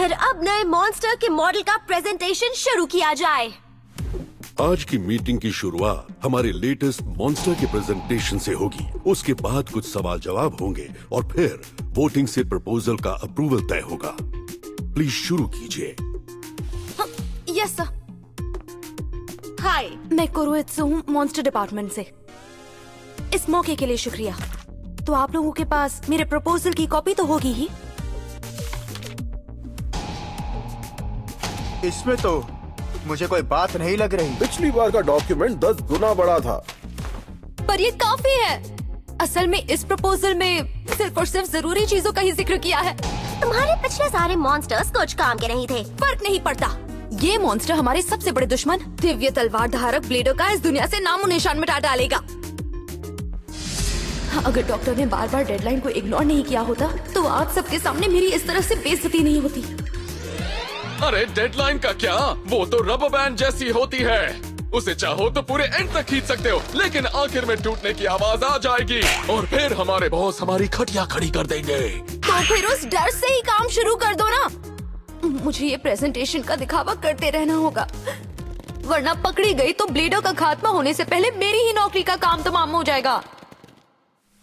और अब नए मॉन्स्टर के मॉडल का प्रेजेंटेशन शुरू किया जाए। आज की मीटिंग की शुरुआत हमारे लेटेस्ट मॉन्स्टर के प्रेजेंटेशन से होगी। उसके बाद कुछ सवाल जवाब होंगे और फिर वोटिंग से प्रपोजल का अप्रूवल तय होगा। प्लीज शुरू कीजिए। Yes sir. हाय, मैं कुरुइत्सु हूँ मॉन्स्टर डिपार्टमेंट से। इस मौके के लिए शुक्रिया। तो आप लोगों के पास मेरे प्रपोजल की कॉपी तो होगी ही। इसमें तो मुझे कोई बात नहीं लग रही। पिछली बार का डॉक्यूमेंट 10 गुना बड़ा था। पर ये काफी है। असल में इस प्रपोजल में सिर्फ और सिर्फ जरूरी चीजों का ही जिक्र किया है। तुम्हारे पिछले सारे मॉन्स्टर्स कुछ काम के नहीं थे। फर्क नहीं पड़ता। ये मॉन्स्टर हमारे सबसे बड़े दुश्मन दिव्य तलवार धारक ब्लेडो का इस दुनिया से नामो निशान मिटा डालेगा। अगर डॉक्टर ने बार बार डेडलाइन को इग्नोर नहीं किया होता तो आप सबके सामने मेरी इस तरह से बेइज्जती नहीं होती। अरे डेडलाइन का क्या, वो तो रबर बैंड जैसी होती है। उसे चाहो तो पूरे एंड तक खींच सकते हो, लेकिन आखिर में टूटने की आवाज आ जाएगी और फिर हमारे बॉस हमारी खटिया खड़ी कर देंगे। तो फिर उस डर से ही काम शुरू कर दो ना। मुझे ये प्रेजेंटेशन का दिखावा करते रहना होगा, वरना पकड़ी गई तो ब्लेडो का खात्मा होने से पहले मेरी ही नौकरी का काम तमाम हो जाएगा।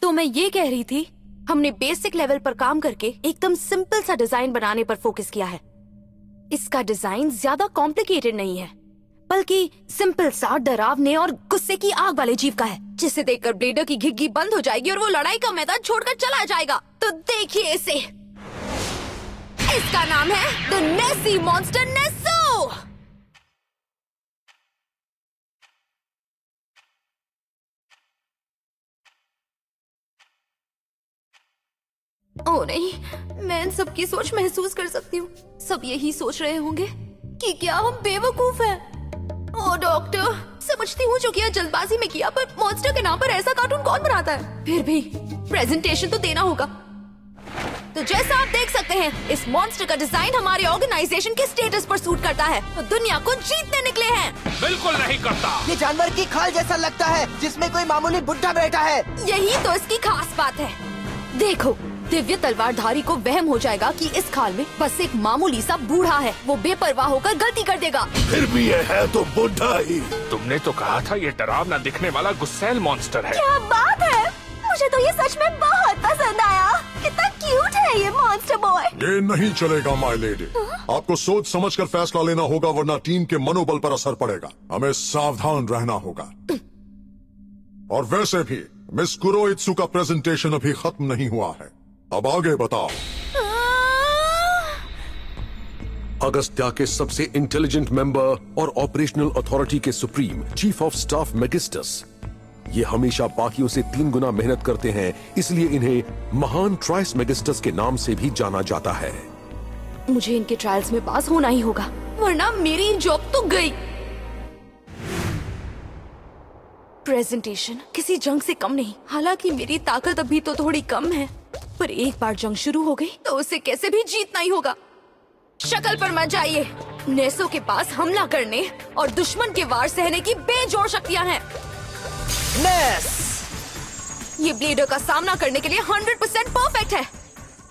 तो मैं ये कह रही थी, हमने बेसिक लेवल पर काम करके एकदम सिंपल सा डिजाइन बनाने पर फोकस किया है। इसका डिजाइन ज्यादा कॉम्प्लिकेटेड नहीं है, बल्कि सिंपल सा डरावने और गुस्से की आग वाले जीव का है, जिसे देखकर ब्लेडो की घिग्गी बंद हो जाएगी और वो लड़ाई का मैदान छोड़कर चला जाएगा। तो देखिए इसे। इसका नाम है द नेसी मॉन्स्टर नेसो। ओ नहीं, मैं इन सब की सोच महसूस कर सकती हूँ। सब यही सोच रहे होंगे कि क्या हम बेवकूफ हैं। ओ डॉक्टर, समझती हूँ जो किया जल्दबाजी में किया, पर मॉन्स्टर के नाम पर ऐसा कार्टून कौन बनाता है। फिर भी प्रेजेंटेशन तो देना होगा। तो जैसा आप देख सकते हैं, इस मॉन्स्टर का डिजाइन हमारे ऑर्गेनाइजेशन के स्टेटस पर सूट करता है। तो दुनिया को जीतने निकले हैं। बिल्कुल नहीं करता। ये जानवर की खाल जैसा लगता है जिसमें कोई मामूली बुड्ढा बैठा है। यही तो इसकी खास बात है। देखो, दिव्य तलवारधारी को वहम हो जाएगा कि इस खाल में बस एक मामूली सा बूढ़ा है। वो बेपरवाह होकर गलती कर देगा। फिर भी ये है तो बुढ़ा ही। तुमने तो कहा था ये डरावना दिखने वाला गुस्सैल मॉन्स्टर है। क्या बात है, मुझे तो ये सच में बहुत पसंद आया। कितना क्यूट है ये मॉन्स्टर बॉय। ये नहीं चलेगा माय लेडी। आपको सोच समझ कर फैसला लेना होगा, वरना टीम के मनोबल पर असर पड़ेगा। हमें सावधान रहना होगा। और वैसे भी मिस कुरोइत्सु का प्रेजेंटेशन अभी खत्म नहीं हुआ है। अब आगे बताओ। अगस्त्या के सबसे इंटेलिजेंट मेंबर और ऑपरेशनल अथॉरिटी के सुप्रीम चीफ ऑफ स्टाफ मैगिस्टस, ये हमेशा बाकियों से 3 गुना मेहनत करते हैं, इसलिए इन्हें महान ट्राइस मैगिस्टस के नाम से भी जाना जाता है। मुझे इनके ट्रायल्स में पास होना ही होगा, वरना मेरी जॉब तो गई। प्रेजेंटेशन किसी जंग से कम नहीं। हालांकि मेरी ताकत अभी तो थोड़ी कम है, पर एक बार जंग शुरू हो गई तो उसे कैसे भी जीतना ही होगा। शक्ल पर मत जाइए। नेसो के पास हमला करने और दुश्मन के वार सहने की बेजोड़ शक्तियां हैं। नेस, ये ब्लेडो का सामना करने के लिए 100% परफेक्ट है।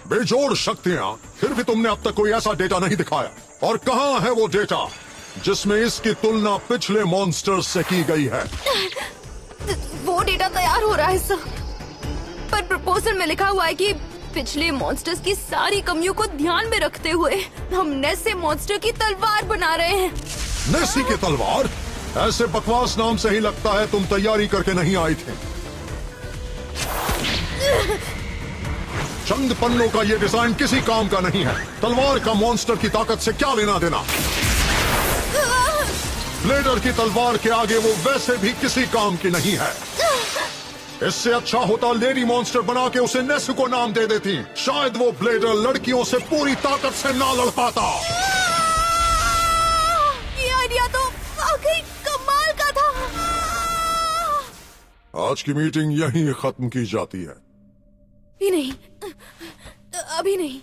बेजोड़ शक्तियाँ? फिर भी तुमने अब तक कोई ऐसा डेटा नहीं दिखाया। और कहाँ है वो डेटा जिसमें इसकी तुलना पिछले मॉन्स्टर्स से की गई है? वो डेटा तैयार हो रहा है सर, पर प्रपोजल में लिखा हुआ है कि पिछले मॉन्स्टर्स की सारी कमियों को ध्यान में रखते हुए हम नेसे मॉन्स्टर की तलवार बना रहे हैं। नेसी की तलवार? ऐसे बकवास नाम से ही लगता है तुम तैयारी करके नहीं आए थे। चंद पन्नों का ये डिजाइन किसी काम का नहीं है। तलवार का मॉन्स्टर की ताकत से क्या लेना देना? ब्लेडर की तलवार के आगे वो वैसे भी किसी काम की नहीं है। इससे अच्छा होता लेडी मॉन्स्टर बना के उसे नेस को नाम दे देती। शायद वो ब्लेडर लड़कियों से पूरी ताकत से ना लड़ पाता। ये आइडिया तो वाकई कमाल का था। आज की मीटिंग यहीं खत्म की जाती है। भी नहीं, अभी नहीं।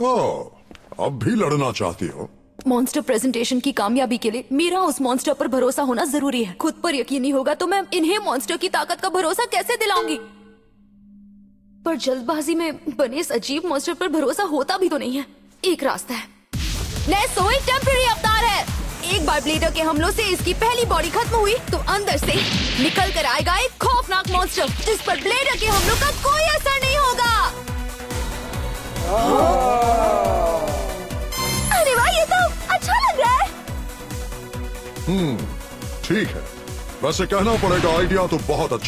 ओह, अब भी लड़ना चाहती हो? मॉन्स्टर प्रेजेंटेशन की कामयाबी के लिए मेरा उस मॉन्स्टर पर भरोसा होना जरूरी है। खुद पर यकीन नहीं होगा तो मैं इन्हें मॉन्स्टर की ताकत का भरोसा कैसे दिलाऊंगी? पर जल्दबाजी में बने इस अजीब मॉन्स्टर पर भरोसा होता भी तो नहीं है। एक रास्ता है, नेसोई टेम्पररी अवतार है। एक बार ब्लेडर के हमलों से इसकी पहली बॉडी खत्म हुई तो अंदर से निकल कर आएगा एक खौफनाक मॉन्स्टर जिस पर ब्लेडर के हमलों का कोई असर नहीं होगा। अरे वाह, ये तो अच्छा लग रहा है। ठीक है, वैसे कहना पड़ेगा आइडिया तो बहुत अच्छा